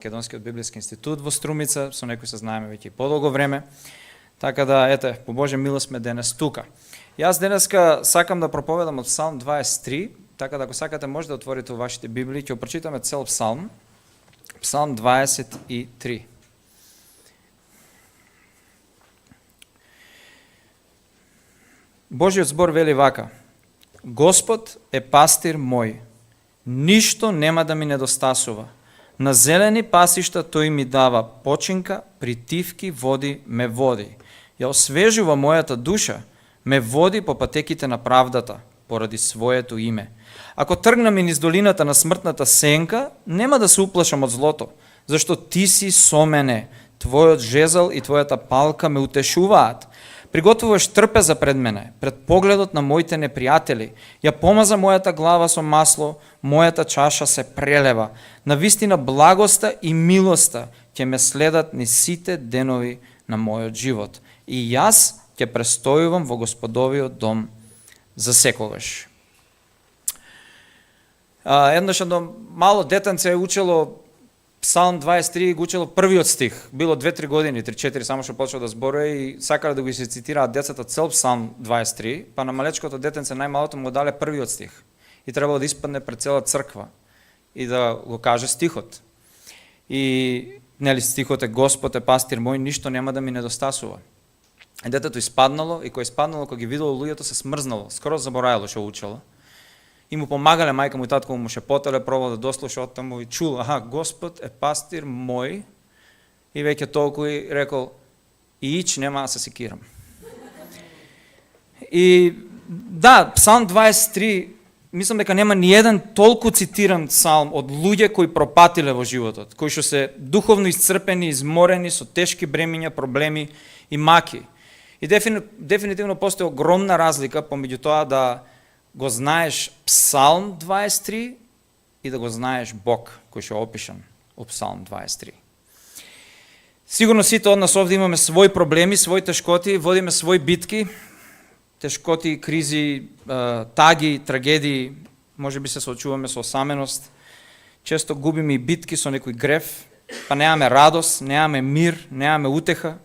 Македонскиот библиски институт во Струмица, со некои се знаеме веќе и подолго време. Така да, ете, по Божја милост сме денес тука. Јас денеска сакам да проповедам од Псалм 23, така да ако сакате може да отворите во вашите библии, ќе прочитаме цел псалм. Псалм 23. Божјиот збор вели вака: Господ е пастир мој, ништо нема да ми недостасува. На зелени пасишта тој ми дава починка, при тивки води ме води. Ја освежува мојата душа, ме води по патеките на правдата, поради своето име. Ако тргнам и низ долината на смртната сенка, нема да се уплашам од злото, зашто ти си со мене, твојот жезал и твојата палка ме утешуваат. Приготвуваш трпеза пред мене, пред погледот на моите непријатели. Ја помаза мојата глава со масло, мојата чаша се прелева. Навистина благоста и милоста ќе ме следат низ сите денови на мојот живот. И јас ќе престојувам во Господовиот дом за секогаш. Еднаш едно мало детенце е учело Псалм 23, го учело првиот стих, било 2-3 години, 3-4, само што почнал да зборува и сакале да го се цитираат децата цел Псалм 23, па на малечкото детенце најмалото му дале првиот стих. И требало да испадне пред цела црква и да го каже стихот. И нели стихот е: Господ е пастир мој, ништо нема да ми недостасува. И детето испаднало, и кој испаднало, кога ги видело луѓето, се смрзнало, скоро заборавало што учело. И му помагале, мајка му и татко му шепотеле, пробал да дослуша од таму и чул: Господ е пастир мој. И веќе толку и рекол: и ич нема да се секирам. И да, Псалм 23, мислам дека нема ни еден толку цитиран псалм од луѓе кои пропатиле во животот, кои што се духовно исцрпени, изморени, со тешки бремиња, проблеми и маки. И дефинитивно постои огромна разлика помеѓу тоа да го знаеш Псалм 23 и да го знаеш Бог, кој што е опишан во Псалм 23. Сигурно сите од нас овде имаме своји проблеми, своји тешкоти, водиме своји битки, тешкоти, кризи, таги, трагедии, може би се соочуваме со осаменост, често губиме и битки со некој грев, па немаме радост, немаме мир, немаме утеха.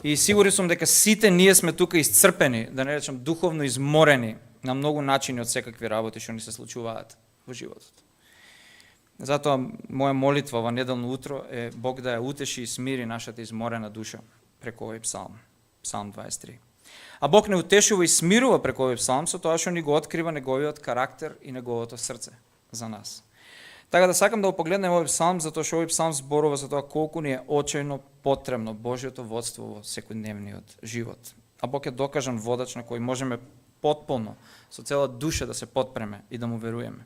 И сигурен сум дека сите ние сме тука исцрпени, да не речам духовно изморени, на многу начини од секакви работи што ни се случуваат во животот. Затоа моја молитва во неделно утро е Бог да ја утеши и смири нашата изморена душа преку овој псалм, Псалм 23. А Бог не утешува и смирува преку овој псалм со тоа што ни го открива неговиот карактер и неговото срце за нас. Така да сакам да го погледнем овој псалм, затоа што овој псалм зборува за тоа колку ни е очајно потребно Божјото водство во секојдневниот живот. А Бог е докажан водач на кој можеме потполно, со цела душа да се потпреме и да му веруеме.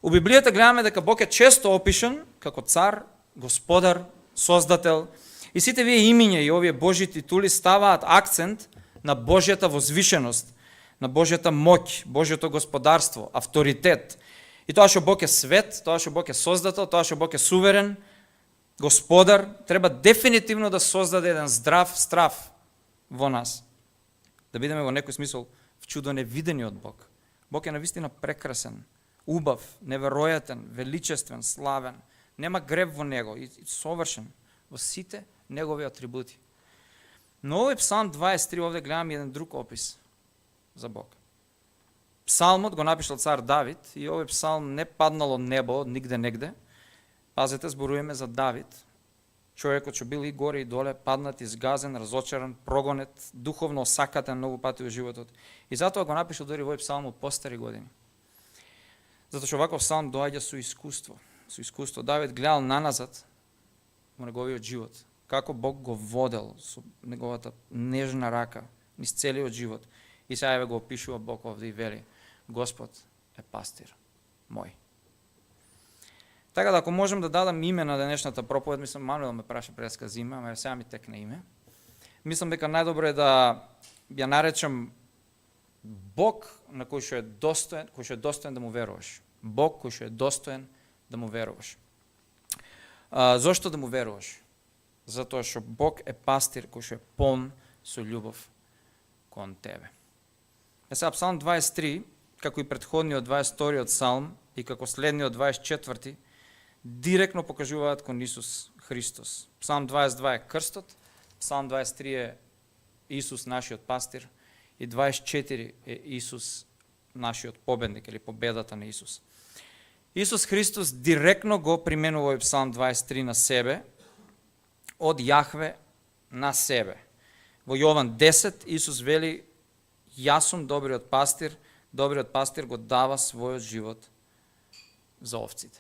У Библијата гледаме дека Бог е често опишан како цар, господар, создател, и сите вие имиња и овие Божји титули ставаат акцент на Божјата возвишеност, на Божјата моќ, Божјото господарство, авторитет. И тоа што Бог е свет, тоа што Бог е создател, тоа што Бог е суверен, господар, треба дефинитивно да создаде еден здрав страв во нас. Да бидеме во некој смисол чудо невидени од Бог. Бог е навистина прекрасен, убав, неверојатен, величествен, славен. Нема грев во него и совршен во сите негови атрибути. Но овој Псалм 23 овде гледаме еден друг опис за Бог. Псалмот го напишал цар Давид и овој псалм не паднал од небо, нигде негде. Пазете, зборуваме за Давид, човекот што бил и горе и доле, паднат, изгазен, разочаран, прогонет, духовно осакатен многу пати во животот. И затоа го напишал дори овој псалм од постари години. Затоа што ваков псалм доаѓа со искуство. Со искуство Давид гледал наназад во неговиот живот, како Бог го водел со неговата нежна рака низ целиот живот. И сега го опишува Бог овде и вели: Господ е пастир мој. Така да, ако можем да дадам име на денешната проповед, мислам, Мануел ме праша преска зима, ама сега ми текне име. Мислам дека најдобро е да ја наречам Бог на кој што е достоен да му веруваш. Бог кој што е достоен да му веруваш. Зошто да му веруваш? Затоа што Бог е пастир кој што е полн со љубов кон тебе. Сега Псалм 23, како и претходниот 22-иот псалм и како следниот 24-ти, директно покажуваат кон Исус Христос. Псалм 22 е крстот, Псалм 23 е Исус нашиот пастир и 24 е Исус нашиот победник или победата на Исус. Исус Христос директно го применува овој Псалм 23 на себе, од Јахве на себе. Во Јован 10 Исус вели: јас сум добриот пастир го дава својот живот за овците.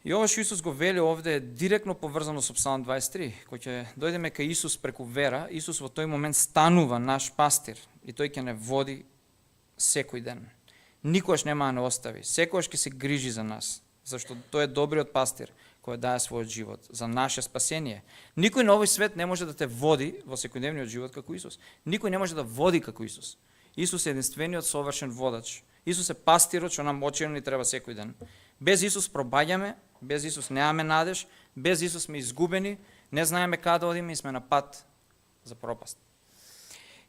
И ова што Исус го вели овде е директно поврзано со Псалм 23, кој ќе дојдеме кај Исус преку вера. Исус во тој момент станува наш пастир и тој ќе не води секој ден. Никогаш нема да не остави, секогаш ќе се грижи за нас, зашто тој е добриот пастир кој дае својот живот за наше спасение. Никој на овој свет не може да те води во секојдневниот живот како Исус. Никој не може да води како Исус. Исус е единствениот совршен водач. Исус е пастирот што нам очино ни треба секој ден. Без Исус пробаѓаме, без Исус немаме надеж, без Исус сме изгубени, не знаеме каде да одиме и сме на пат за пропаст.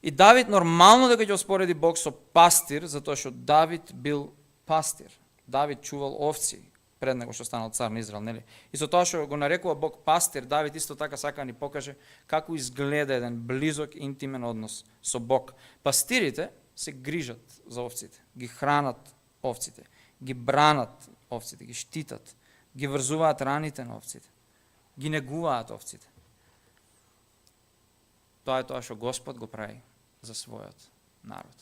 И Давид нормално дека ќе оспореди Бог со пастир, затоа што Давид бил пастир. Давид чувал овци пред него што станал цар на Израел, нели? И со тоа што го нарекува Бог пастир, Давид исто така сака да ни покаже како изгледа еден близок, интимен однос со Бог. Пастирите се грижат за овците, ги хранат овците, ги бранат овците, ги штитат, ги врзуваат раните на овците, ги негуваат овците. Тоа е тоа што Господ го прави за својот народ.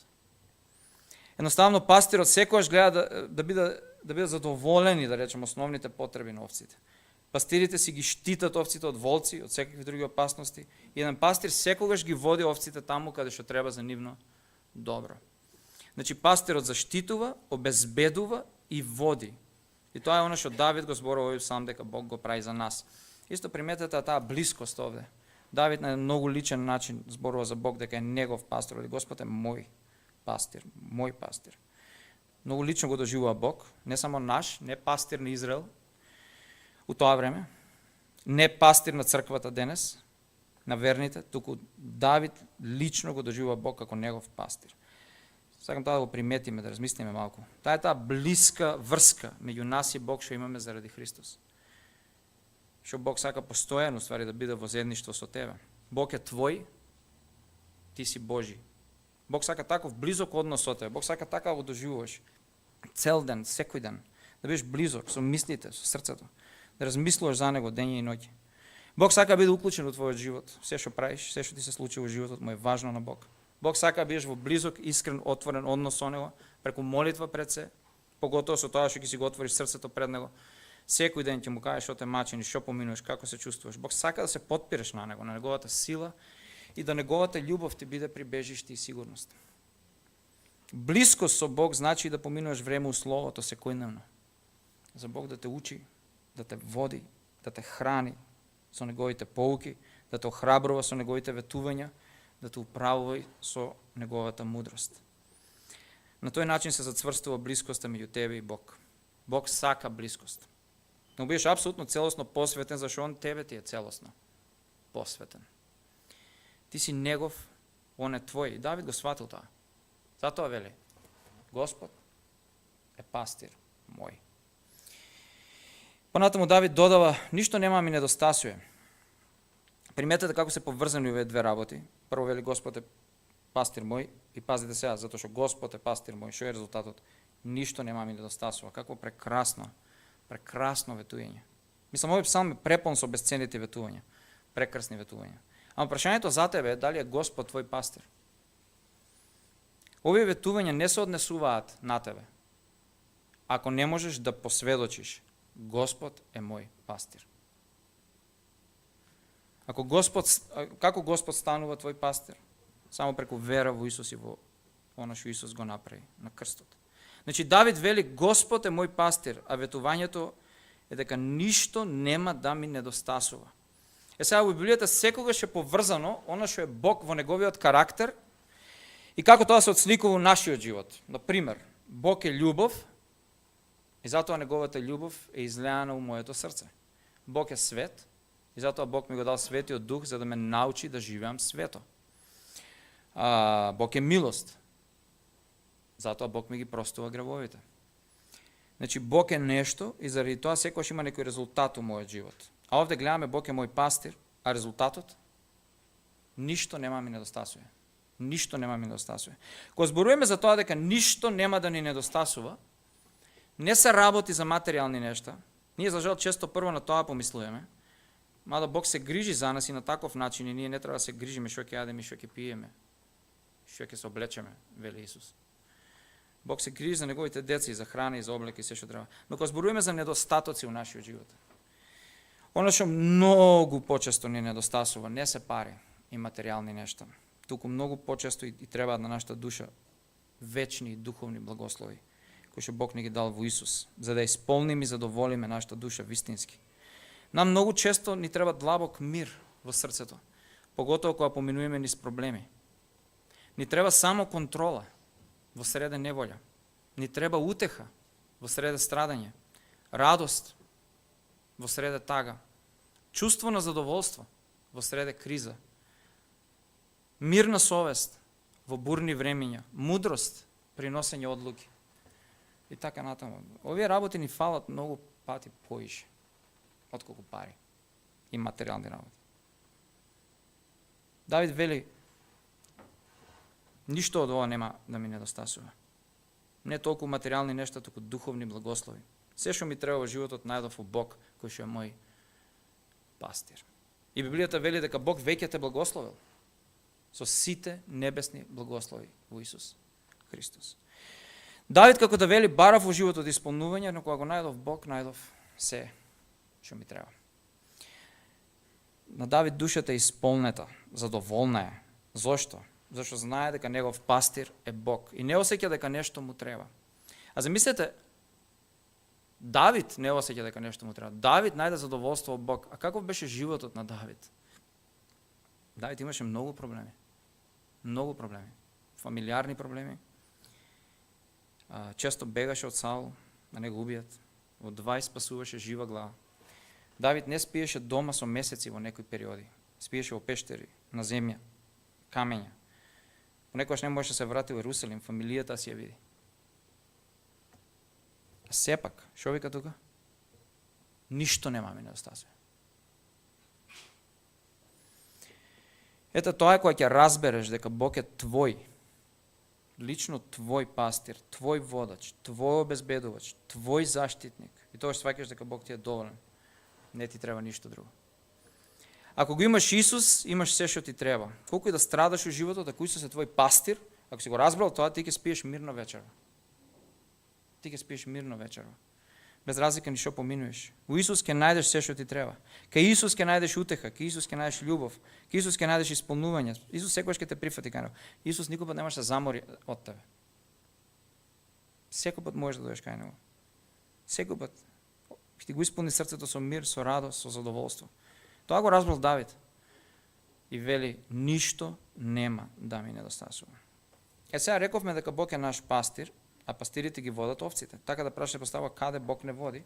Едноставно пастирот секогаш гледа да бидат задоволени, да речем, основните потреби на овците. Пастирите си ги штитат овците од волци, од секакви други опасности, и еден пастир секогаш ги води овците таму каде што треба за нивно добро. Значи пастирот заштитува, обезбедува и води. И тоа е оно што Давид го зборува сам дека Бог го прави за нас. Исто приметете таа блискост овде. Давид на многу личен начин зборува за Бог дека е негов пастир, или Господ е мој пастир, мој пастир. Многу лично го доживува Бог, не само наш, не пастир на Израел у тоа време, не пастир на црквата денес, на верните, туку Давид лично го доживува Бог како негов пастир. Сакам тоа да го приметиме, да размислиме малку. Таа е таа блиска врска меѓу нас и Бог што имаме заради Христос. Што Бог сака постојано ствари да биде во заедништво со тебе. Бог е твој, ти си Божи. Бог сака таков близок однос со тебе. Бог сака така го доживуваш цел ден, секој ден. Да бидеш близок со мислите, со срцето. Да размислуваш за него дење и ноќе. Бог сака да биде уклучен во твојот живот. Се што правиш, се што ти се случи во животот, му е важно на Бог. Бог сака да бидеш во близок, искрен, отворен однос со него, преку молитва пред се, поготово со тоа што ќе си го отвориш срцето пред него. Секој ден ќе му кажеш што те мачи, што поминуваш, како се чувствуваш. Бог сака да се потпираш на него, на неговата сила и да неговата љубов ти биде прибежиште и сигурност. Блискост со Бог значи да поминуваш време у Словото секојдневно. За Бог да те учи, да те води, да те храни со неговите поуки, да те охрабрува со неговите ветувања, да те управува со неговата мудрост. На тој начин се зацврстува блискоста меѓу тебе и Бог. Бог сака блискост. Но бидеш апсолутно целосно посветен, зашто он тебе ти е целосно посветен. Ти си негов, он е твој. И Давид го сватил тоа. Затоа вели: Господ е пастир мој. Понатаму Давид додава: ништо нема ми недостасува. Приметете како се поврзани овие две работи. Прво вели Господ е пастир мој и пазите сега, затоа што Господ е пастир мој. Што е резултатот? Ништо нема ми недостасува. Какво прекрасно ветување. Мислам, овој псалм е препон со бесценити ветувања. Прекрасни ветувања. Ама прашањето за тебе е дали е Господ твој пастир. Овие ветувања не се однесуваат на тебе. Ако не можеш да посведочиш: Господ е мој пастир. Како Господ станува твој пастир? Само преку вера во Исус и во оно што Исус го направи на крстот. Значи Давид вели: Господ е мој пастир, а ветувањето е дека ништо нема да ми недостасува. Сега во Библијата секогаш е поврзано оно што е Бог во неговиот карактер и како тоа се отсликува во нашиот живот. Например, Бог е љубов и затоа неговата љубов е излеана во моето срце. Бог е свет и затоа Бог ми го дал светиот дух за да ме научи да живеам свето. Бог е милост. Затоа Бог ми ги простува гревовите. Значи Бог е нешто и заради тоа секогаш има некој резултат у мојот живот. А овде гледаме Бог е мој пастир, а резултатот ништо нема ми недостасува. Ништо нема ми недостасува. Кога зборуваме за тоа дека ништо нема да ни недостасува, не се работи за материјални нешта. Ние за жал често прво на тоа помислуваме, мада Бог се грижи за нас и на таков начин и ние не треба да се грижиме што ќе јадеме и што ќе пиеме, што ќе се облечеме, вели Исус. Бог се грижи за неговите деца и за храна и за облек и се што треба. Но кога зборуваме за недостатоци у нашиот живот, оно што многу почесто ни недостасува не се пари и материјални нешта, туку многу почесто и требаат на нашата душа вечни и духовни благослови кои што Бог ни ги дал во Исус, за да исполниме и задоволиме нашата душа вистински. Нам многу често ни треба длабок мир во срцето, поготово кога поминуваме низ проблеми. Ни треба само контрола во среде неволја. Ни треба утеха во среде страдање, радост во среде тага, чувство на задоволство во среде криза, мирна совест во бурни времиња, мудрост при носење одлуки. И така натаму. Овие работи ни фалат многу пати поише отколку пари и материјални работи. Давид вели, ништо од ова нема да ми недостасува. Не толку материјални нешта, туку духовни благослови. Се што ми треба во животот најдов у Бог, кој што е мој пастир. И Библијата вели дека Бог веќе те благословил со сите небесни благослови во Исус Христос. Давид, како да вели, барав во животот исполнување, но кога го најдов Бог, најдов се што ми треба. На Давид душата е исполнета, задоволна е. Зошто? Зашто знае дека негов пастир е Бог и не осеќа дека нешто му треба. А замислете, Давид не осеќа дека нешто му треба. Давид најде задоволство од Бог. А каков беше животот на Давид? Давид имаше многу проблеми. Многу проблеми. Фамилиарни проблеми. Често бегаше од Саул, да не го убијат. Во 20 спасуваше жива глава. Давид не спиеше дома со месеци во некои периоди. Спиеше во пештери, на земја, камења. Понекогаш не можеше да се врати во Ерусалим, фамилијата си ја види. А сепак, шо вика тука? Ништо нема ми недостасува. Ето тоа е кога ќе разбереш дека Бог е твој, лично твој пастир, твој водач, твој обезбедувач, твој заштитник. И тоа што сваќаш дека Бог ти е доволен. Не ти треба ништо друго. Ако го имаш Исус, имаш се што ти треба. Колку и да страдаш во животот, ако Исус е твој пастир, ако си го разбрал тоа, ти ќе спиеш мирно вечерва. Ти ќе спиеш мирно вечерва. Без разлика ни што поминуваш. Во Исус ќе најдеш се што ти треба. Кај Исус ќе најдеш утеха, кај Исус ќе најдеш љубов, кај Исус ќе најдеш исполнување. Исус секогаш ќе те прифати кај него. Исус никој пат немаш да замори од тебе. Секој пат можеш да дојдеш кај него. Секој пат ќе ти го исполни срцето со мир, со радост, со задоволство. Тоа го разбрал Давид. И вели, ништо нема да ми недостасува. Сега рековме дека Бог е наш пастир, а пастирите ги водат овците. Така да прашање поставува каде Бог не води.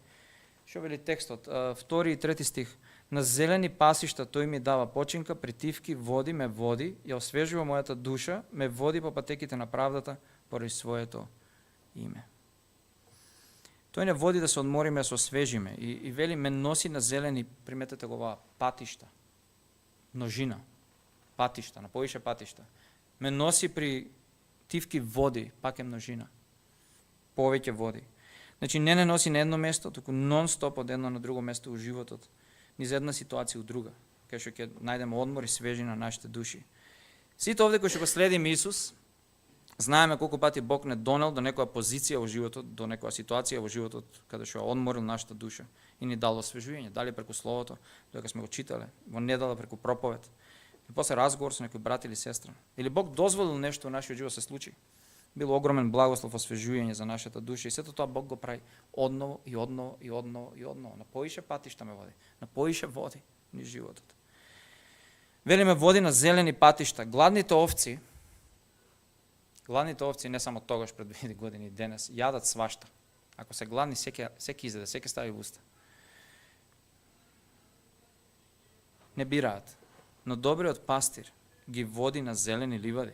Што вели текстот? 2 и 3 стих. На зелени пасишта тој ми дава починка, притивки, води, ме води, ја освежува мојата душа, ме води по патеките на правдата поради своето име. Тој не води да се одмориме, да се освежиме. И вели, ме носи на зелени, приметете го ова, патишта, множина, патишта, на повише патишта. Ме носи при тивки води, пак е множина. Повеќе води. Значи не носи на едно место, туку нон-стоп од едно на друго место во животот, низ една ситуација у друга, кај што ќе најдеме одмор и свежина на нашите души. Сите овде кои што го следиме Исус, знаеме колку пати Бог не донел до некоја позиција во животот, до некоја ситуација во животот, каде што одморил нашата душа и ни дал освежување, дали преку словото, додека сме го читале, во недела преку проповед, и после разговор со некој брат или сестра. Или Бог дозволил нешто во нашиот живот се случи. Бил огромен благослов, освежување за нашата душа и сето тоа Бог го прави одново и одново и одново и одново. На поише патишта ме води, на поише води низ животот. Вели ме води на зелени патишта. Гладните овци не само тогаш пред 2000 години и денес, јадат свашта. Ако се гладни, секи изеде, секи стави в уста. Не бираат. Но добриот пастир ги води на зелени ливади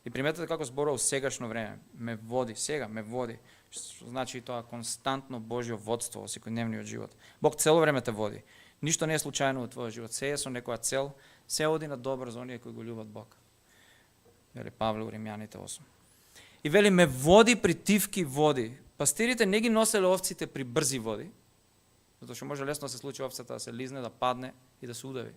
И приметете како зборува сегашно време. Ме води, сега ме води. Што значи тоа константно Божјо водство во секојдневниот живот. Бог цело време те води. Ништо не е случајно во твојот живот. Се е со некоја цел, се оди на добро за оние кои го љубат Бог. Вели Павле у Римјаните 8. И вели ме води при тивки води. Пастирите не ги носеле овците при брзи води, затоа што може лесно да се случи овцата да се лизне, да падне и да се удави.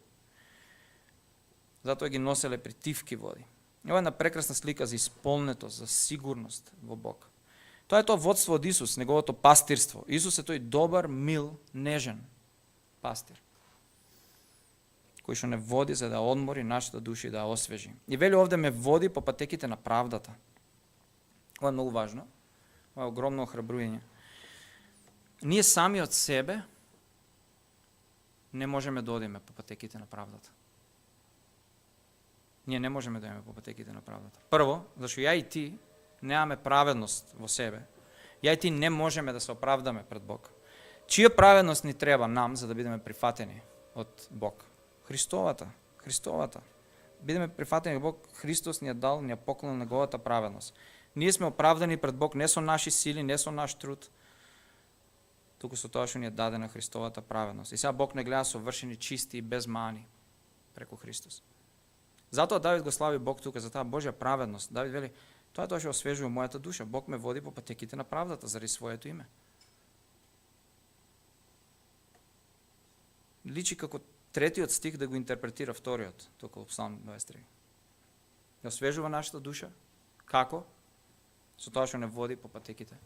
Затоа ги носеле при тивки води. Ова е една прекрасна слика за исполнетост, за сигурност во Бог. Тоа е тоа водство од Исус, неговото пастирство. Исус е тој добар, мил, нежен пастир, кој што не води за да одмори нашата душа и да ја освежи. И вели овде ме води по патеките на правдата. Ова е многу важно. Ова е огромно охрабрување. Ние сами од себе не можеме да одиме по патеките на правдата. Ние не можеме да одиме по патеките на правдата. Прво, зашто ја и ти немаме праведност во себе. Ја и ти не можеме да се оправдаме пред Бог. Чија праведност ни треба нам за да бидеме прифатени од Бог? Христовата. Бидеме прифатени од Бог, Христос ни ја дал, ни ја поклонил неговата праведност. Ние сме оправдани пред Бог не со наши сили, не со наш труд, туку со тоа што ни е дадена Христовата праведност. И сега Бог не гледа совршени, чисти и без мани преку Христос. Затоа Давид го слави Бог тука за таа Божја праведност. Давид вели, тоа е тоа што освежува мојата душа. Бог ме води по патеките на правдата заради своето име. Личи како третиот стих да го интерпретира вториот, тука во Псалм 23. Да освежува нашата душа. Како? Со тоа што не води по патеките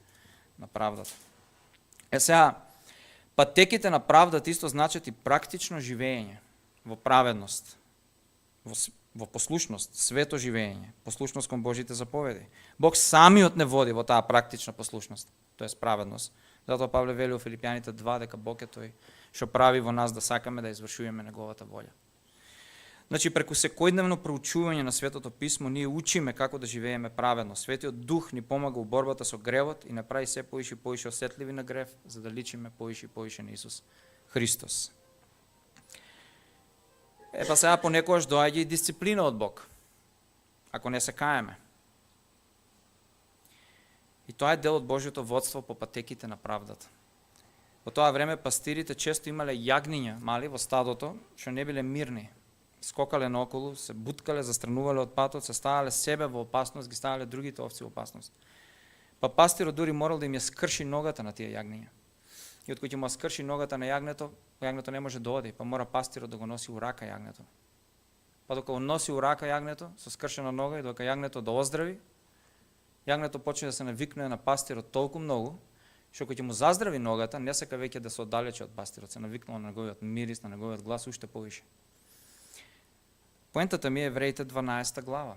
на правдата. Сега, патеките на правдата исто значат и практично живење во праведност, во послушност, свето живење, послушност кон Божите заповеди. Бог самиот не води во таа практична послушност, тоа е праведност. Затоа Павле вели во Филипјаните 2 дека Бог е тој што прави во нас да сакаме да извршуваме неговата волја. Значи, преку секојдневно проучување на Светото Писмо, ние учиме како да живееме праведно. Светиот Дух ни помага у борбата со гревот и направи се поише и поише осетливи на грев, за да личиме поише и поише на Исус Христос. Па сега понекогаш доаѓа и дисциплина од Бог, ако не се каеме. И тоа е дел од Божјото водство по патеките на правдата. Во тоа време пастирите често имале јагниња мали во стадото, што не биле мирни. Скокале наоколу, се буткале, застранувале од патот, се ставале себе во опасност, ги ставале другите овци во опасност. Па пастирот дури морал да им ја скрши ногата на тие јагниња. И откој ќе му скрши ногата на јагнето, јагнето не може да оди, па мора пастирот да го носи у рака јагнето. Па докато носи у рака јагнето со скршена нога и докато јагнето да оздрави, јагнето почне да се навикнува на пастирот толку многу, што кога ќе му заздрави ногата, не сака веќе да се оддалечи од пастирот, се навикнува на неговиот мирис, на неговиот глас уште повише. Поентата ми е Евреите 12 глава.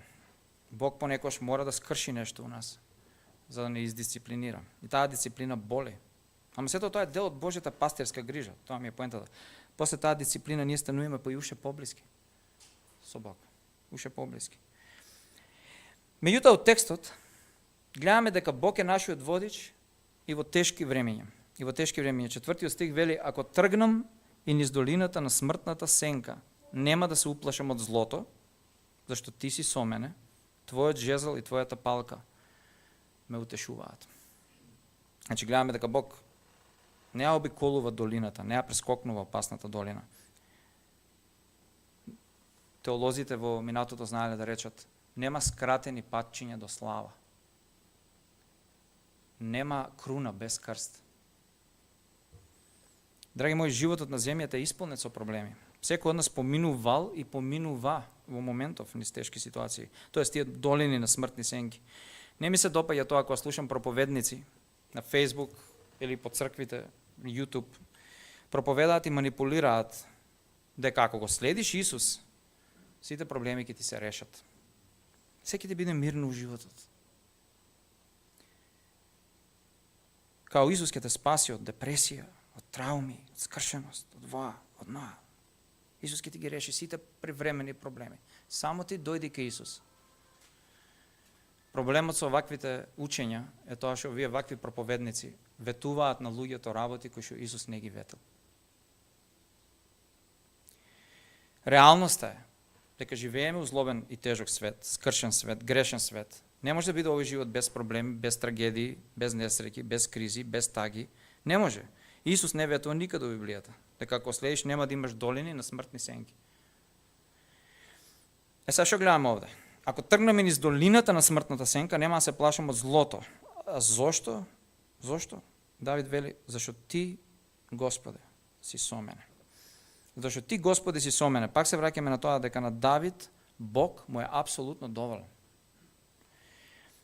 Бог понекогаш мора да скрши нешто у нас, за да не издисциплинира. И таа дисциплина боли. Ама сето тоа е дел од Божјата пастирска грижа. Тоа ми е поентата. После таа дисциплина ние стануваме по уште поблиски со Бог. Уште поблиски. Меѓутоа од текстот гледаме дека Бог е нашиот водич и во тешки времиња. И во тешки времиња. 4 стих вели, ако тргнам и низ долината на смртната сенка, нема да се уплашам од злото, зашто ти си со мене, твојот жезл и твојата палка ме утешуваат. Значи гледаме дека Бог не ја обиколува долината, не ја прескокнува опасната долина. Теолозите во минатото знаеле да речат, нема скратени патчиња до слава. Нема круна без крст. Драги мои, животот на земјата е исполнет со проблеми. Секој од нас поминувал и поминува во моментов низ тешки ситуации. Тоест тие долини на смртни сенки. Не ми се допаѓа тоа кога слушам проповедници на Facebook или по црквите, YouTube, проповедаат и манипулираат дека ако го следиш Исус, сите проблеми ќе ти се решат. Секи ти биде мирно во животот. Као Исус ќе те спаси од депресија, од трауми, од скршеност, од воа, од ноа. Исус ќе ти ги реши сите привремени проблеми. Само ти дојди кај Исус. Проблемот со ваквите учења е тоа што овие вакви проповедници ветуваат на луѓето работи кои што Исус не ги ветил. Реалноста е дека живееме у злобен и тежок свет, скршен свет, грешен свет. Не може да биде овој живот без проблеми, без трагедии, без несреќи, без кризи, без таги. Не може. Исус не ветува никаде во Библијата, дека ако следиш нема да имаш долини на смртни сенки. Сега што гледаме овде? Ако тргнеме низ долината на смртната сенка, нема да се плашам од злото. А зошто? Зошто? Давид вели, зашто ти, Господе, си со мене. Зашто ти, Господи, си со мене. Пак се враќаме на тоа дека на Давид Бог му е апсолутно доволен.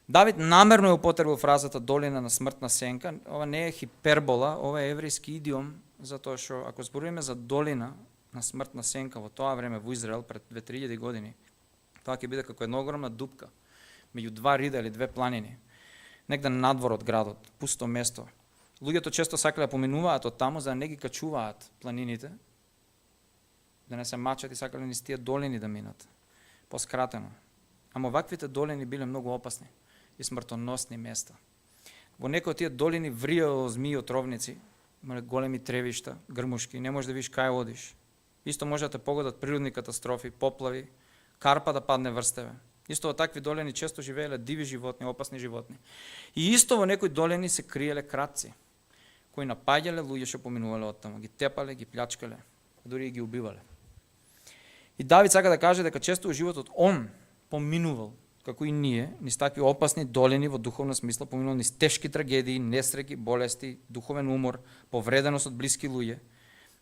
Давид намерно е употребил фразата долина на смртна сенка. Ова не е хипербола, ова е еврејски идиом, затоа што ако зборуваме за долина на смртна сенка во тоа време во Израел пред 2000 години, тоа ќе биде како една огромна дупка меѓу два рида или две планини, негде надвор од градот, пусто место. Луѓето често сакале да поминуваат од таму за да не ги качуваат планините, да не се мачат и сакале низ тие долини да минат, поскратено. Ама ваквите долини биле многу опасни и смртоносни места. Во некои од тие долини вриело змии отровници, имале големи тревишта, грмушки, не можеш да видиш кај одиш. Исто може да те погодат природни катастрофи, поплави, карпа да падне врз тебе. Исто во такви долини често живееле диви животни, опасни животни. И исто во некои долини се криеле кратци, кои напаѓале луѓе што поминувале од таму, ги тепале, ги плячкале, дури и ги убивале. И Давид сака да каже дека често во животот он поминувал, како и ние, низ такви опасни долини во духовна смисла, поминувал низ тешки трагедии, несреќи, болести, духовен умор, повреденост од блиски луѓе.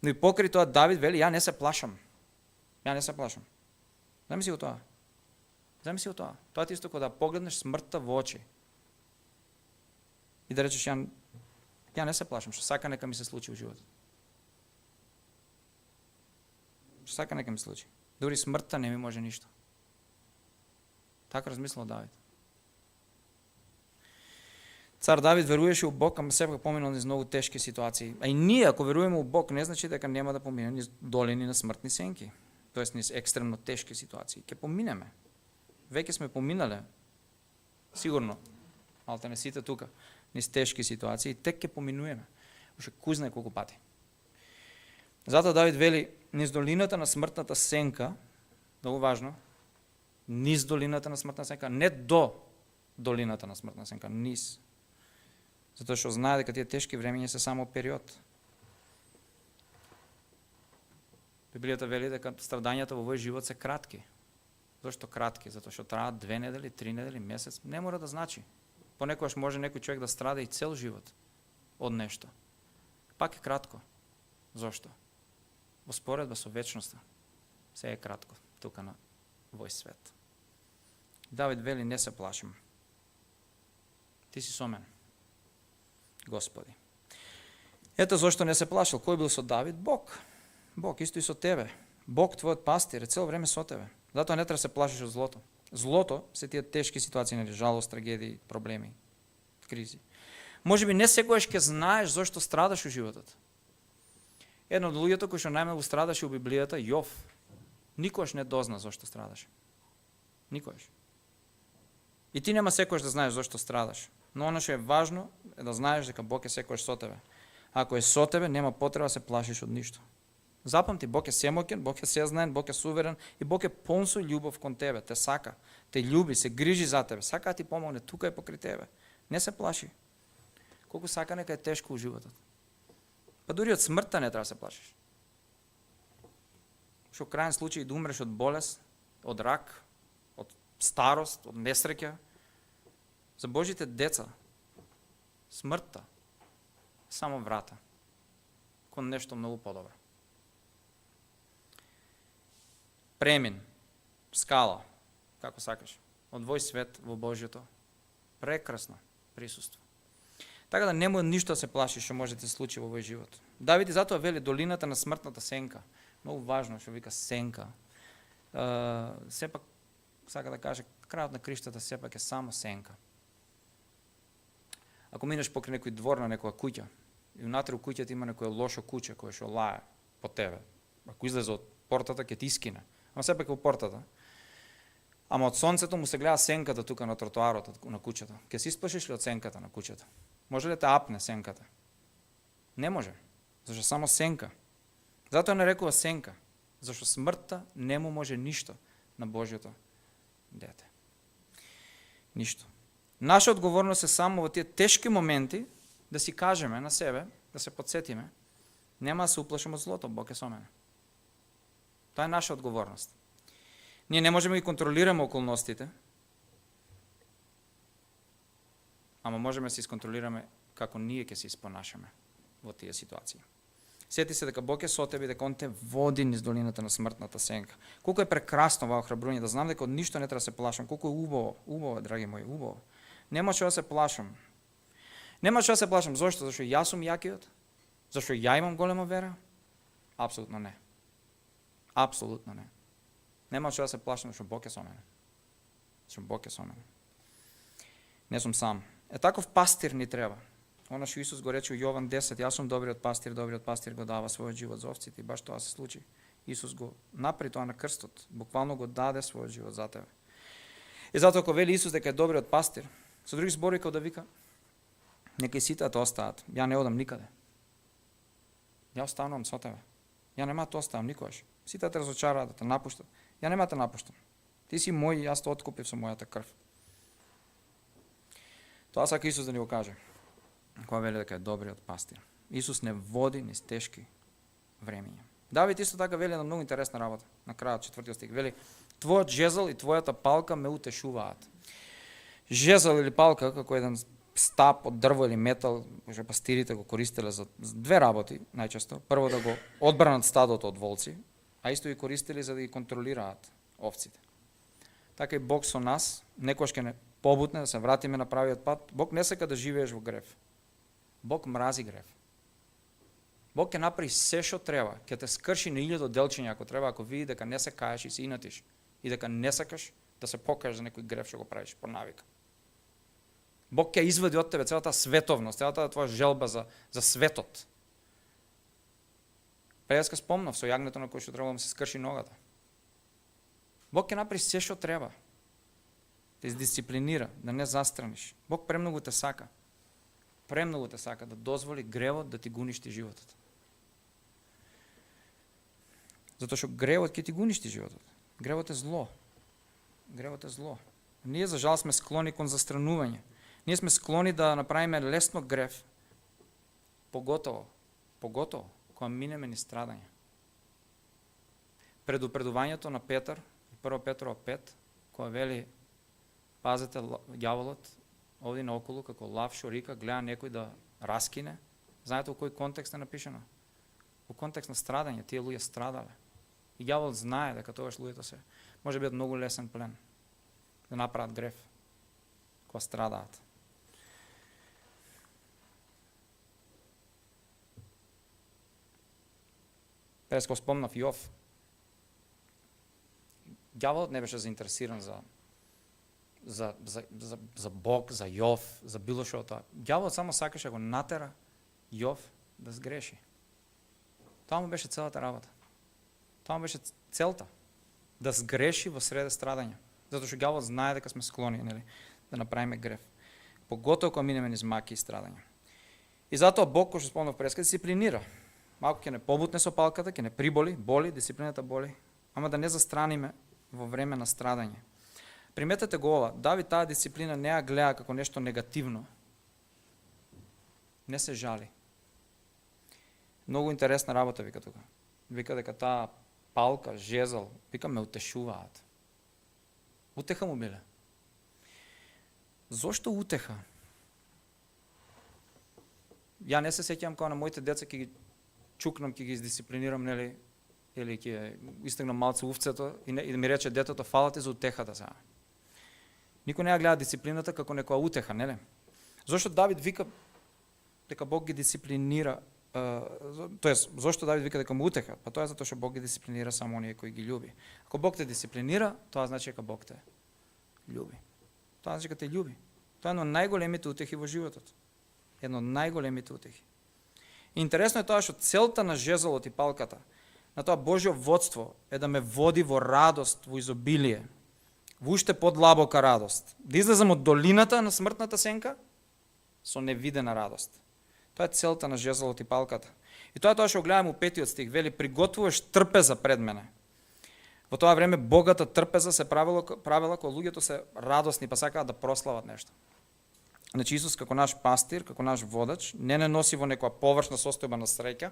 Но и покрај тоа Давид вели, ја не се плашам. Ја не се плашам. Замисли го тоа. Замисли го тоа. Тоа ти исто кога да погледнеш смртта во очи. И да речеш, ја не се плашам, што сака нека ми се случи во животот. Што сака нека ми се случи. Дури смртта не ми може ништо. Така размислил Давид. Цар Давид веруваше у Бог, ама сепак поминал низ многу тешки ситуации. А и ние, ако веруваме у Бог, не значи дека нема да поминеме низ долини на смртни сенки. Тоест низ екстремно тешки ситуации. Ке поминеме. Веќе сме поминале, сигурно, малте не сите тука, низ тешки ситуации, тек ке поминуеме. Уште кој знае колку пати. Затоа Давид вели, низ долината на смртната сенка, многу важно, низ долината на смртна сенка, не до долината на смртна сенка, низ. Затоа што знае дека тие тешки времења се само период. Библијата вели дека страдањата во овој живот се кратки. Зошто кратки? Затоа што траат 2 недели, 3 недели, месец, не мора да значи. Понекогаш може некој човек да страда и цел живот од нешто. Пак е кратко. Зошто? Во споредба со вечноста. Се е кратко, тука на овој свет. Давид вели, не се плашим. Ти си со мене, Господи. Ето зошто не се плашил. Кој бил со Давид? Бог. Бог, исто и со тебе. Бог, твојот пастир, е цело време со тебе. Затоа не треба да се плашиш од злото. Злото се тие тешки ситуации, нели, жалост, трагедии, проблеми, кризи. Можеби не секогаш ќе знаеш зошто страдаш у животот. Едно од луѓето кои што најмногу страдаше у Библијата, Јов, никош не дозна зошто страдаше. Никош. И ти нема секогаш да знаеш зошто страдаш. Но оно што е важно е да знаеш дека Бог е секогаш со тебе. Ако е со тебе, нема потреба да се плашиш од ништо. Запамти, Бог е семоќен, Бог е сезнаен, Бог е суверен и Бог е полн со љубов кон тебе, те сака, те љуби, се грижи за тебе, сака да ти помогне, тука е покрај тебе. Не се плаши. Колку сака нека е тешко у животот. Па дури од смртта не треба да се плашиш. Што крајен случај да умреш од болест, од рак, од старост, од несреќа. За Божите деца, смртта само врата кон нешто многу подобро. Премин, скала, како сакаш, од твој свет во Божјото, прекрасно присуство. Така да нема ништо да се плаши што може да се случи во овој живот. Давид и затоа вели долината на смртната сенка. Многу важно што вика сенка. Сепак сака да каже крајот на криштата сепак е само сенка. Ако минеш покрај некој двор на некоја куќа и внатре у куќата има некој лошо куче кое што лае по тебе, ако излезе од портата ќе ти искине. Ама сепак е у портата. Ама од сонцето му се гледа сенката тука на тротоарот на куќата. Ќе се исплашиш ли од сенката на куќата? Може ли те апне сенката? Не може. Зашто само сенка. Затоа не рекува сенка. Зашто смртта не му може ништо. на Божјото дете. Ништо. Наша одговорност е само во тие тешки моменти да си кажеме на себе, да се подсетиме, нема да се уплашам од злото, Бог е со мене. Тоа е наша одговорност. Ние не можеме да контролираме околностите, ама можеме да се исконтролираме како ние ќе се испонашаме во тие ситуации. Сети се дека Бог е со тебе, дека Он те води низ долината на смртната сенка. Колку е прекрасно во охрабрување, да знам дека од ништо не треба да се плашам, колку е убаво, драги мои, убаво. Нема што да се плашам. Нема што да се плашам, зошто? Зашто јас сум јакиот? Зашто ја имам голема вера? Апсолутно не. Апсолутно не. Нема што да се плашам, зашто Бог е со мене. Зашто Бог е со мене. Не сум сам. Таков пастир ни треба. Она што Исус го рече у Јован 10, јас сум добриот пастир го дава својот живот за овците, и баш тоа се случи. Исус го направи тоа на крстот, буквално го даде својот живот за тебе. И затоа кога вели Исус дека е добриот пастир, со други зборови како да вика, нека и сите да остаат, ја не одам никаде. Ја останувам со тебе. Ја нема да оставам никогаш. Сите да те разочараат, да те напуштат. Ја нема да те напуштам. Ти си мој, јас те откупив со мојата крв. Тоа сака Исус да ни го каже. Кога вели дека е добриот пастир. Исус не води низ тешки времиња. Давид исто така вели една многу интересна работа на крајот 4 стих. Вели: твојот жезл и твојата палка ме утешуваат. Жезл или палка како еден стап од дрво или метал, кој пастирите го користеле за две работи најчесто. Прво да го одбранат стадото од волци, а исто и користели за да ги контролираат овците. Така и Бог со нас, некојаш ќе не побутне да се вратиме на правиот пат. Бог не сака да живееш во грев. Бог мрази грев. Бог ќе направи се што треба, ќе те скрши на 1000 делчиња ако треба, ако види дека не се каеш и се инатиш и дека не сакаш да се покажеш за некој грев што го правиш по навика. Бог ќе извади од тебе целата световност, целата твоја желба за светот. Преска спомнав со јагнето на кој што требало да се скрши ногата. Бог ќе направи се што треба. Те дисциплинира, да не застраниш. Бог премногу те сака. Премногу те сака да дозволи гревот да ти го уништи животот. Затоа што гревот ќе ти го уништи животот. Гревот е зло. Гревот е зло. Ние за жал сме склони кон застранување. Ние сме склони да направиме лесно грев. Поготово кога минеме низ страдање. Предупредувањето на Петар, 1 Петрова 5, кога вели: пазете ѓаволот овде наоколу како лав шорика, гледа некој да раскине. Знаете во кој контекст е напишано? Во контекст на страдање, тие луѓе страдале. И ѓаволот знае дека тогаш луѓето се може бидат многу лесен плен да направат грев кога страдаат. Преско спомнав Јов. Ѓаволот не беше заинтересиран за Бог, за Јов, за било што тоа. Ѓаволот само сакаше го натера Јов да сгреши. Тоа му беше целата работа. Тоа му беше целта. Да сгреши во среде страдање. Затоа што ѓаволот знае дека сме склони, нели, да направиме грев. Поготово кога минеме низ маки и страдања. И затоа Бог, кој што спомнав преска, дисциплинира. Малку ќе не побутне со палката, ќе не приболи, боли, дисциплината боли, ама да не застраниме во време на страдање. Приметете го ова, Давид таа дисциплина не ја гледа како нешто негативно. Не се жали. Многу интересна работа вика тука. Вика дека таа палка, жезл, вика ме утешуваат. Утеха му биле. Зошто утеха? Ја не се сеќавам кога на моите деца ќе ги чукнам, ќе ги издисциплинирам, нели, или ќе истегнам малце увцето и да ми рече детето: фала ти за утехата сега. Никој не ја гледа дисциплината како некоја утеха, нели? Зошто Давид вика дека Бог ги дисциплинира, тоест зошто Давид вика дека му утеха? Па тоа е затоа што Бог ги дисциплинира само оние кои ги љуби. Ако Бог те дисциплинира, тоа значи дека Бог те љуби. Тоа значи дека те љуби. Тоа е едно од најголемите утехи во животот. Едно од најголемите утехи. Интересно е тоа што целта на жезлот и палката, на тоа Божјо водство, е да ме води во радост, во изобилие, во уште подлабока радост. Да излезам од долината на смртната сенка со невидена радост. Тоа е целта на жезлот и палката. И тоа е тоа што гледаме у 5 стих, вели: приготвуваш трпеза пред мене Во тоа време богата трпеза се правила кога луѓето се радосни па сакаат да прослават нешто. Значи Исус како наш пастир, како наш водач, не носи во некоја површна состојба на среќа,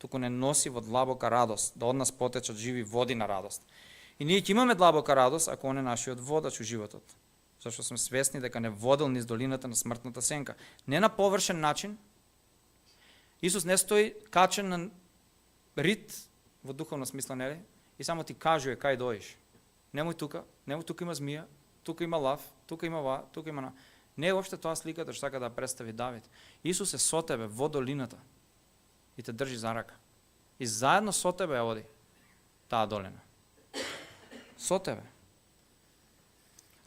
туку не носи во длабока радост, да од нас потечат живи води на радост. И ние ќе имаме длабока радост ако он е нашиот водач у животот. Зашто сме свесни дека не водел низ долината на смртната сенка. Не на површен начин. Исус не стои качен на рит во духовна смисла, нели? И само ти кажува кај доиш. Немој тука има змија, тука има лав, тука има ова, тука има на. Не е уопште тоа сликата што сака да представи Давид. Исус е со тебе во долината и те држи за рака. И заедно со тебе ја оди таа долина. Со тебе.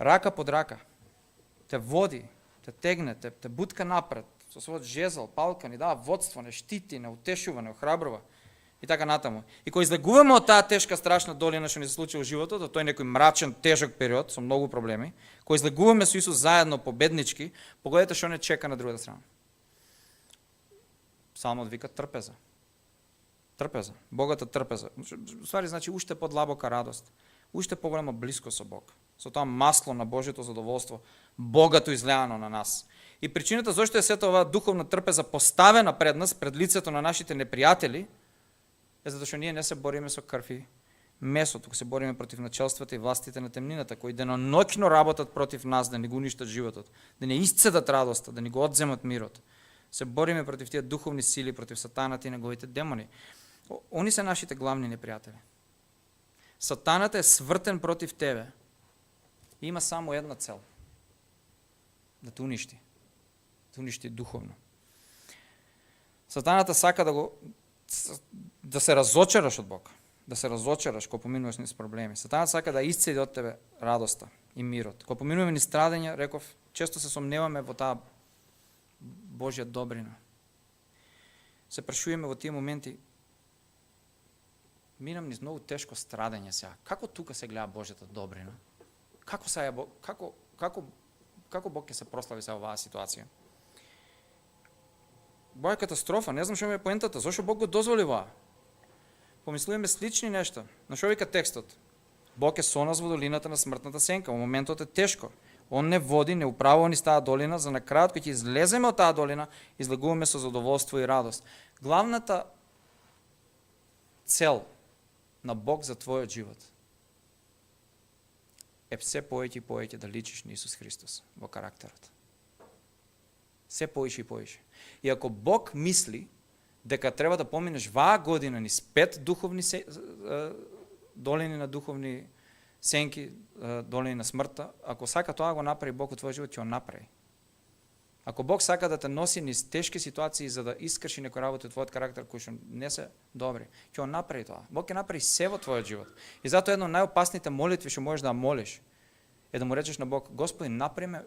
Рака под рака. Те води, те тегне, те бутка напред, со својот жезл, палка, ни дава водство, не штити, не утешува, не охрабрува. И така натаму. И кога излегуваме од таа тешка, страшна долина што ни се случи во животот, тој некој мрачен, тежок период со многу проблеми, кога излегуваме со Исус заедно победнички, погодете што не чека на другата страна. Псалмот вика трпеза. Трпеза, богата трпеза. Ствари значи уште подлабока радост, уште поголема близкост со Бог. Со тоа масло на Божјото задоволство, богато излеано на нас. И причината зашто е сета оваа духовна трпеза поставена пред нас, пред лицето на нашите непријатели, е затоа што ние не се бориме со крв и месо, туку се бориме против начелствата и властите на темнината, кои деноноќно работат против нас да ни го уништат животот, да не исцедат радоста, да ни го одземат мирот. Се бориме против тие духовни сили, против сатаната и неговите демони. Они се нашите главни непријатели. Сатаната е свртен против тебе и има само една цел. Да те уништи. Да уништи духовно. Сатаната сака да се разочараш од Бог. Да се разочараш кога поминуваш низ проблеми. Сатаната сака да исцеди од тебе радоста и мирот. Кога поминуваме низ страдења, реков, често се сомневаме во таа Божја добрина. Се прашуваме во тие моменти, минам низ многу тешко страдење сега. Како тука се гледа Божјата добрина? Како Бог ќе се прослави со оваа ситуација? Боја катастрофа, не знам што ми е поентата, зашто Бог го дозволи ова? Помислуваме слични нешта. На што вика текстот? Бог е со нас во долината на смртната сенка, во моментот е тешко. Он не води, не управува ни таа долина, за на крајот кога ќе излеземе од таа долина, излегуваме со задоволство и радост. Главната цел на Бог за твојот живот е се повеќе и повеќе да личиш на Исус Христос во карактерот. Се повеќе и повеќе. И ако Бог мисли дека треба да поминеш ваа година низ 5 духовни долини на духовни сенки, долини на смртта, ако сака тоа го направи Бог во твојот живот, ќе го направи. Ако Бог сака да те носи низ тешки ситуации за да искрши некој работа од твојот карактер кои што не се добри, ќе го направи тоа. Бог ќе направи се во твојот живот. И затоа едно од најопасните молитви што можеш да молиш е да му речеш на Бог: Господи, направи ме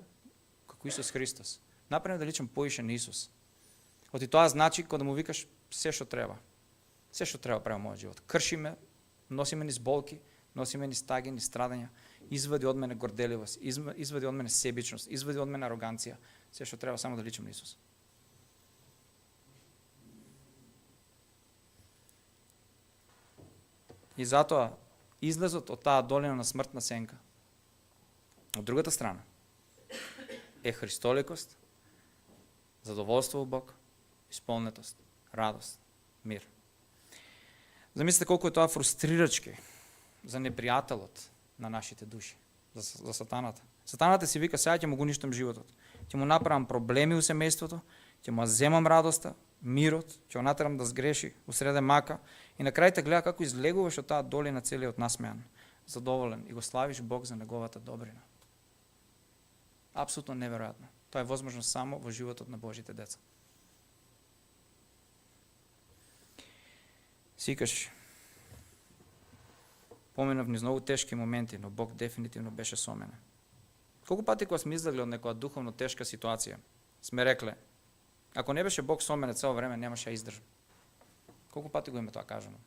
како Исус Христос. Направи да личам поише на Исус. Оти тоа значи кога да му викаш се што треба. Се што треба прави мојот живот. Крши ме, носи ме низ болки, носи ме низ таги, низ страдања, извади од мене горделивост, извади од мене себичност, извади од мене ароганција. Се што треба само да личам на Исус. И затоа излезот од таа долина на смртна сенка, од другата страна, е христоликост, задоволство во Бог, исполнетост, радост, мир. Замислете колку е тоа фрустрирачки за непријателот на нашите души, за сатаната. Сатаната си вика: сега ќе му го уништам животот. Ќе му направам проблеми у семејството, ќе му земам радоста, мирот, ќе го натерам да сгреши, усреде мака и на крај те гледа како излегуваш од таа долина целиот насмеан, задоволен и го славиш Бог за неговата добрина. Апсолутно неверојатно. Тоа е возможно само во животот на Божите деца. Сикаш поминав низ многу тешки моменти, но Бог дефинитивно беше со мене. Колку пати кога сме излегли од некоја духовно тешка ситуација, сме рекле: ако не беше Бог со мене цело време, немаше ја издржам. Колку пати го има тоа кажано.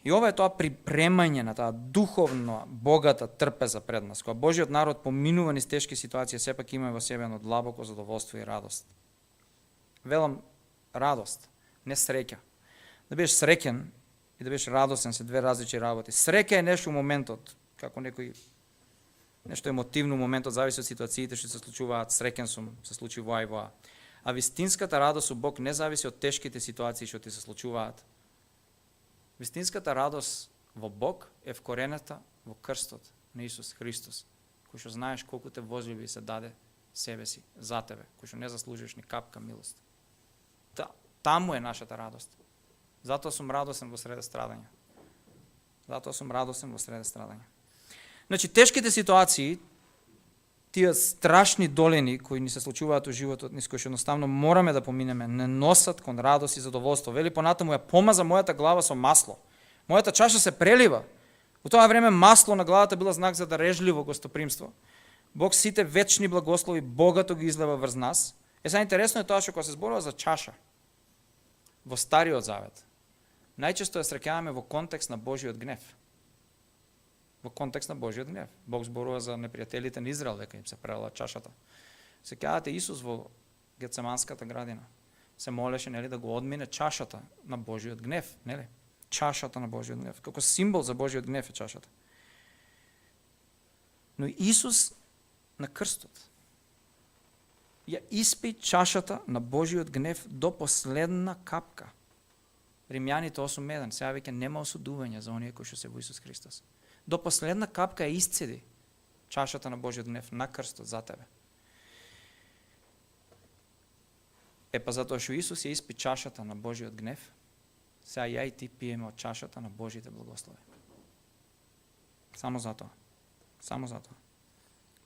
И ова е тоа припремање на таа духовно богата трпеза пред нас, кога Божиот народ поминува низ тешки ситуации, сепак има во себе едно длабоко задоволство и радост. Велам радост, не среќа. Да бидеш среќен и да бидеш радосен се две различни работи. Среќа е нешто моментот, како некој нешто емотивно моментот, зависи од ситуациите што се случуваат, среќен сум, се случи воа и воа. А вистинската радост у Бог не зависи од тешките ситуации што ти се случуваат. Вистинската радост во Бог е вкоренета во крстот на Исус Христос, кој што знаеш колку те возлюби се даде себе си за тебе, кој што не заслужиш ни капка милост. Таму е нашата радост. Затоа сум радосен во среде страдање. Затоа сум радосен во среде страдање. Значи, тешките ситуации, тие страшни долини кои ни се случуваат во животот, низ кои што едноставно мораме да поминеме, не носат кон радост и задоволство. Вели понатаму, ја помаза мојата глава со масло. Мојата чаша се прелива. Во тоа време масло на главата било знак за дарежливо гостопримство. Бог сите вечни благослови богато ги излева врз нас. Сега интересно е тоа што кога се зборува за чаша во Стариот Завет, најчесто ја среќаваме во контекст на Божиот гнев. Во контекст на Божиот гнев. Бог зборува за непријателите на Израел, дека им се прелила чашата. Сеќавате Исус во Гецеманската градина. Се молеше, нели, да го одмине чашата на Божиот гнев, нели? Чашата на Божиот гнев. Како символ за Божиот гнев е чашата. Но Исус на крстот ја испи чашата на Божиот гнев до последна капка. Римјаните 8:1, сега веќе нема осудување за оние кои што се во Исус Христос. До последна капка ја исцеди чашата на Божиот гнев на крстот за тебе. Па затоа што Исус ја испи чашата на Божиот гнев, сега ја и ти пиеме од чашата на Божите благослови. Само затоа. Само затоа.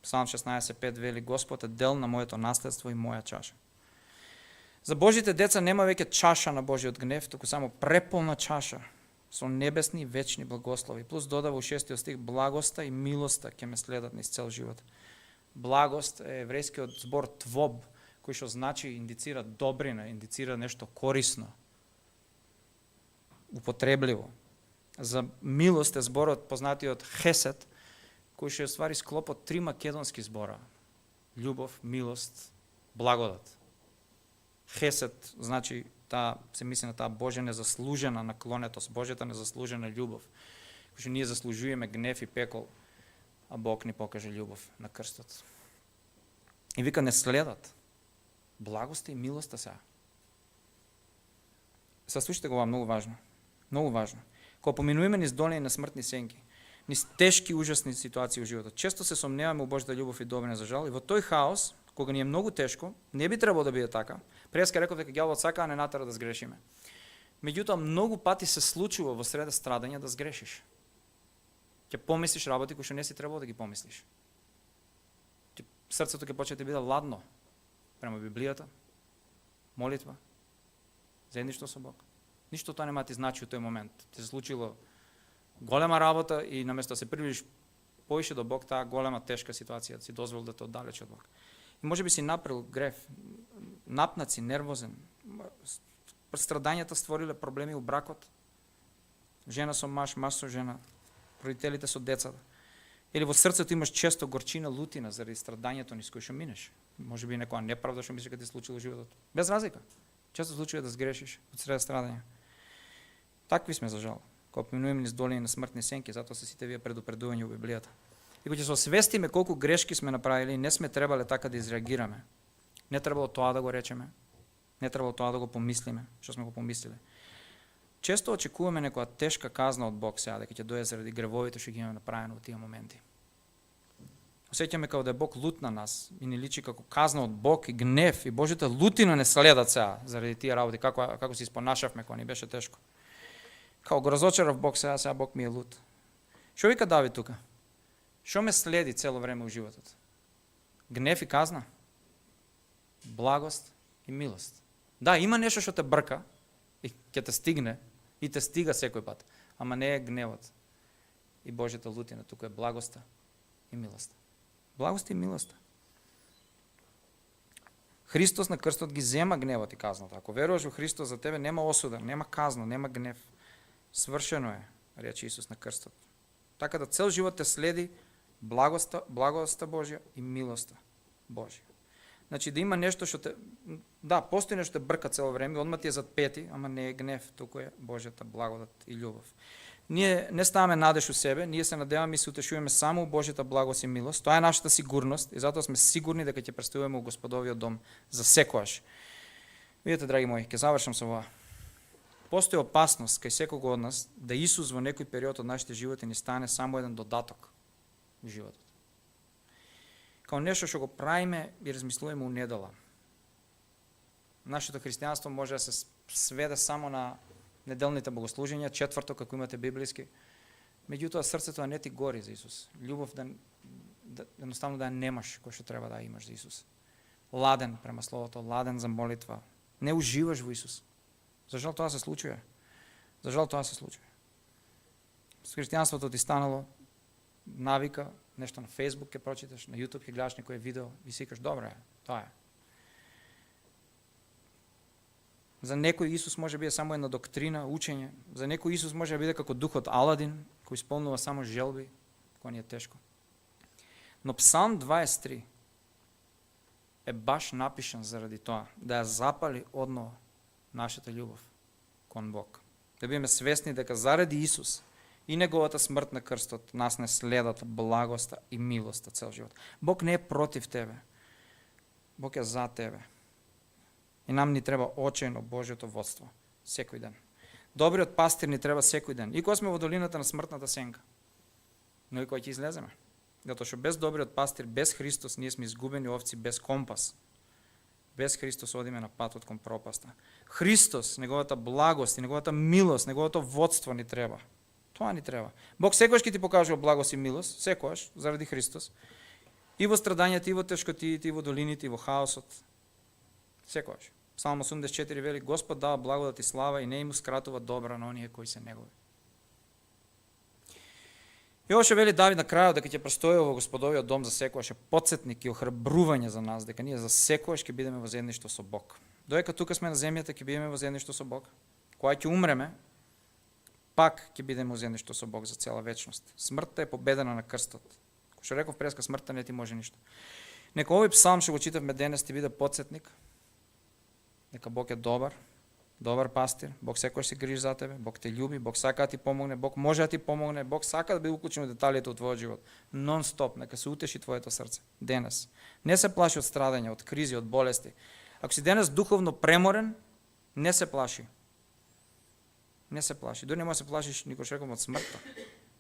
Псалм 16:5 вели: Господ е дел на моето наследство и моја чаша. За Божите деца нема веќе чаша на Божиот гнев, туку само преполна чаша со небесни и вечни благослови. Плюс додава у 6 стих: благоста и милоста ќе ме следат низ цел живот. Благост е еврејскиот збор твоб, кој што значи, индицира добрина, индицира нешто корисно, употребливо. За милост е зборот познатиот хесед, кој што е ствари склоп од 3 македонски збора: љубов, милост, благодат. Хесед значи се мисли на таа Божја незаслужена наклонетост, Божјата незаслужена љубов, кој што ние заслужуваме гнев и пекол, а Бог ни покаже љубов на крстот. И вика, не следат благоста и милоста сега. Слушайте го, ова многу важно. Многу важно. Кога поминуваме низ долини на смртни сенки, низ тешки, ужасни ситуации во животот, често се сомневаме у Божјата љубов и добрина, за жал, и во тој хаос, кога ни е многу тешко, не би требало да биде така. Преска реков дека ѓаволот сака да не натера да сгрешиме. Меѓутоа, многу пати се случува во среда страдање да сгрешиш. Ќе помислиш работи кои што не си требало да ги помислиш. Срцето ќе почне да биде ладно према Библијата, молитва, заедништво со Бог. Ништо тоа нема ти значи у тој момент. Ти се случило голема работа и наместо да се приближиш поише до Бог, таа голема тешка ситуација си дозволил да те оддалечи од Бог. И можеби си направил греф, напнат си, нервозен. Страдањата створиле проблеми у бракот. Жена со маж, маж со жена, родителите со децата. Или во срцето имаш често горчина, лутина заради страдањето низ кој што минеш. Можеби некоја неправда што мислиш дека ти случило животот. Без разлика. Често случува да сгрешиш од среда страдање. Такви сме, за жал. Кога поминуваме низ долини на смртни сенки, затоа се сите вие предупредувања во Библијата. И кога ќе се освестиме колку грешки сме направили, не сме требале така да изреагираме. Не требало тоа да го речеме, не требало тоа да го помислиме, што сме го помислиле. Често очекуваме некоја тешка казна од Бог сега, дека ќе дојде заради гревовите што ги имаме направено во тие моменти. Осеќаме како да е Бог лут на нас и ни личи како казна од Бог и гнев и Божјата лутина не следат сега заради тие работи, како се испонашавме кога ни беше тешко. Као го разочарав Бог сега Бог ми е лут. Што вика Давид тука? Што ме следи цело време во животот? Гнев и казна? Благост и милост. Да, има нешто што те брка и ќе те стигне и те стига секој пат, ама не е гневот и Божјата лутина, тука е благоста и милоста. Благост и милоста. Христос на крстот ги зема гневот и казната. Ако веруваш во Христос, за тебе нема осуда, нема казна, нема гнев. Свршено е, рече Исус на крстот. Така да цел живот те следи благоста Божја и милоста Божја. Значи да има нешто што те, да, постои нешто те брка цело време, одма ти е зад пети, ама не е гнев, туку е Божјата благодат и љубов. Ние не ставаме надеж у себе, ние се надеваме и се утешуваме само у Божјата благост и милост. Тоа е нашата сигурност и затоа сме сигурни дека ќе престојуваме у Господовиот дом за секојаш. Видете, драги мои, ќе завршам со ова. Постои опасност кај секого од нас да Исус во некој период од нашите животи ни стане само еден додаток во животот. Као нешто што го правиме и размислуваме у недела. Нашето христијанство може да се сведе само на неделните богослужења, четврток ако имате библиски. Меѓутоа срцето не ти гори за Исус. Љубов едноставно да немаш кој што треба да имаш за Исус. Ладен према словото, ладен за молитва. Не уживаш во Исус. За жал тоа се случува. За жал тоа се случува. С христијанството ти станало навика, нешто на Facebook ќе прочиташ, на YouTube ќе гледаш некој видео и си кажеш добре, тоа е. За некој Исус може биде само една доктрина, учење. За некој Исус може да биде како духот Аладин, кој исполнува само желби, кој ни е тешко. Но Псалм 23 е баш напишан заради тоа, да ја запали одново нашата љубов кон Бог. Да бидеме свесни дека заради Исус и неговата смрт на крстот нас не следат благоста и милоста цел живот. Бог не е против тебе. Бог е за тебе. И нам ни треба очајно Божјото водство секој ден. Добриот пастир ни треба секој ден. И кога сме во долината на смртната сенка, но и кога ќе излеземе. Затоа што без добриот пастир, без Христос, ние сме изгубени овци без компас. Без Христос одиме на патот кон пропаста. Христос, неговата благост и неговата милост, неговото водство ни треба. Тоа ни треба. Бог секогаш ќе ти покажува благост и милост, секогаш, заради Христос. И во страдањата, и во тешкотиите, и во долините, и во хаосот. Секогаш. Псалм 84 вели, Господ дава благодат и слава и не им скратува добра на оние кои се негови. И още вели Давид на крајот дека ќе престојува во Господовиот дом за секојаш е потсетник и охрабрување за нас, дека ние за секојаш ќе бидеме во заедништво со Бог. Додека тука сме на земјата ќе бидеме во заедништво со Бог. Кога ќе умреме, пак ќе бидеме во заедништво со Бог за цела вечност. Смртта е победена на крстот. Кој што реков преска, смртта не ти може ништо. Нека овој псалм што го читавме денес ти биде потсетник дека Бог е добар пастир, Бог секојаш се грижи за тебе, Бог те љуби, Бог сака да ти помогне, Бог може да ти помогне, Бог сака да биде уклучен во деталите од твојот живот. Нон-стоп, нека се утеши твоето срце. Денес. Не се плаши од страдања, од кризи, од болести. Ако си денес духовно преморен, не се плаши. Не се плаши. Дори не може да се плашиш никош реком од смртта.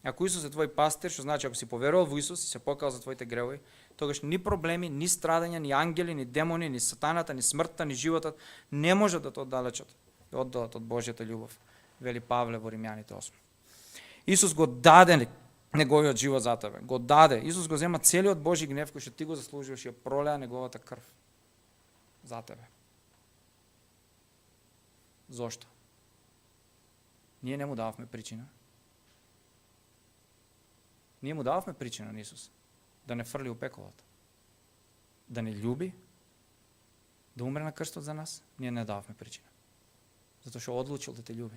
Ако Исус е твој пастир, што значи ако си поверувал во Исус и се покал за твоите гревови, тогаш ни проблеми, ни страдања, ни ангели, ни демони, ни сатаната, ни смртта, ни животот не може да те оддалечат и оддалат од Божјата љубов, вели Павле во Римјаните 8. Исус го даде неговиот живот за тебе. Го даде. Исус го зема целиот Божји гнев кој што ти го заслужуваш и ја пролеа неговата крв за тебе. Зошто? Ние не му дававме причина. Ние му дававме причина на Исус да не фрли у пеколот, да не љуби, да умре на крстот за нас. Ние не дававме причина. Затоа што одлучил да те љуби.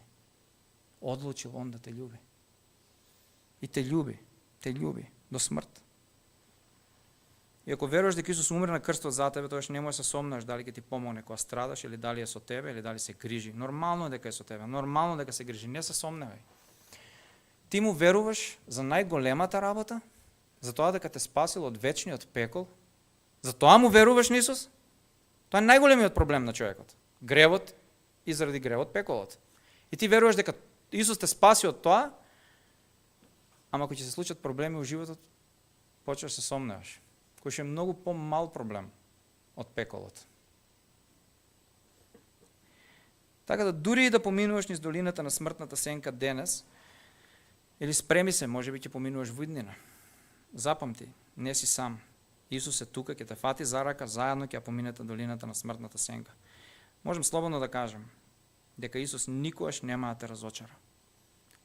Одлучил он да те љуби. И те љуби до смрт. И ако веруваш дека Исус умре на крстот за тебе, тогаш не можеш да се сомнеш дали ќе ти помогне кога страдаш или дали е со тебе или дали се грижи. Нормално е дека е со тебе, нормално дека се грижи, не се сомневај. Ти му веруваш за најголемата работа, за тоа дека те спасил од вечниот пекол. За тоа му веруваш на Исус? Тоа е најголемиот проблем на човекот. Гревот и заради гревот пеколот. И ти веруваш дека Исус те спаси од тоа, ама ако ќе се случат проблеми во животот, почнеш да се сомневаш. Кој што е многу по-мал проблем од пеколот. Така да дури и да поминуваш низ долината на смртната сенка денес, или спреми се, може би ќе поминуваш во иднина. Запамти, не си сам. Исус е тука, ќе те фати за рака, заедно ќе поминете долината на смртната сенка. Можем слободно да кажем дека Исус никогаш нема да те разочара.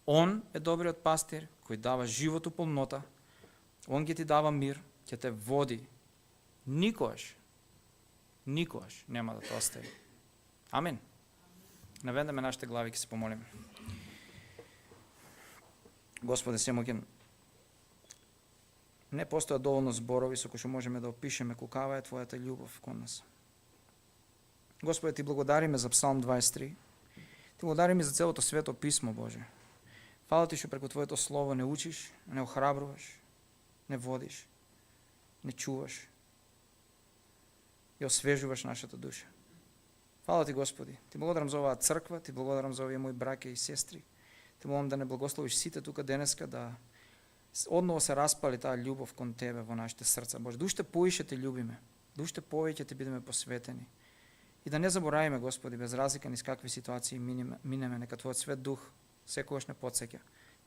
Он е добриот пастир кој дава живот у полнота. Он ќе ти дава мир, ќе те води. Никогаш нема да те остави. Амин. Наведеме нашите глави, ќе се помолиме. Господе Семоќен, Не постојат доволно зборови со кои што можеме да опишеме колкава е Твојата љубов кон нас. Господи, Ти благодариме за Псалм 23. Ти благодариме за целото свето писмо, Боже. Фала Ти што преку Твоето слово не учиш, не охрабруваш, не водиш, не чуваш и освежуваш нашата душа. Фала Ти, Господи. Ти благодарам за оваа црква, Ти благодарам за овие мои браќа и сестри. Ти молам да не благословиш сите тука денеска, да одново се распали таа љубов кон Тебе во нашите срца. Боже, да уште поише Те љубиме, да уште повеќе Ти бидеме посветени. И да не заборавиме, Господи, без разлика низ какви ситуации минеме, нека Твојот свет дух секогаш не потсеќа.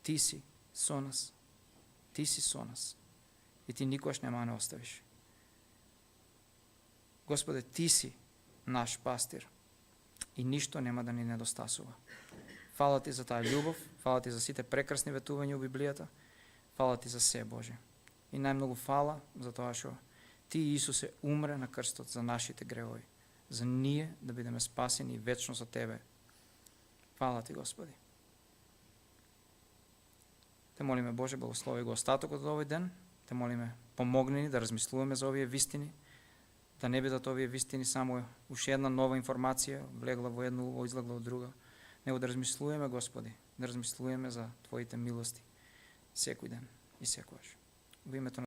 Ти си со нас. Ти си со нас. И Ти никогаш нема не оставиш. Господи, Ти си наш пастир и ништо нема да ни недостасува. Фала Ти за таа љубов, фала Ти за сите прекрасни ветувања у Библијата, фала Ти за се, Боже. И најмногу фала за тоа што Ти, Исусе, умре на крстот за нашите гревови, за ние да бидеме спасени вечно со Тебе. Фала Ти, Господи. Те молиме, Боже, благослови го остатокот од овој ден, те молиме, помогни ни да размислуваме за овие вистини, да не бидат овие вистини само уште една нова информација, влегла во едно уво, излегла во друга, него да размислуваме, Господи, да размислуваме за Твоите милости секој ден и секогаш. Во името на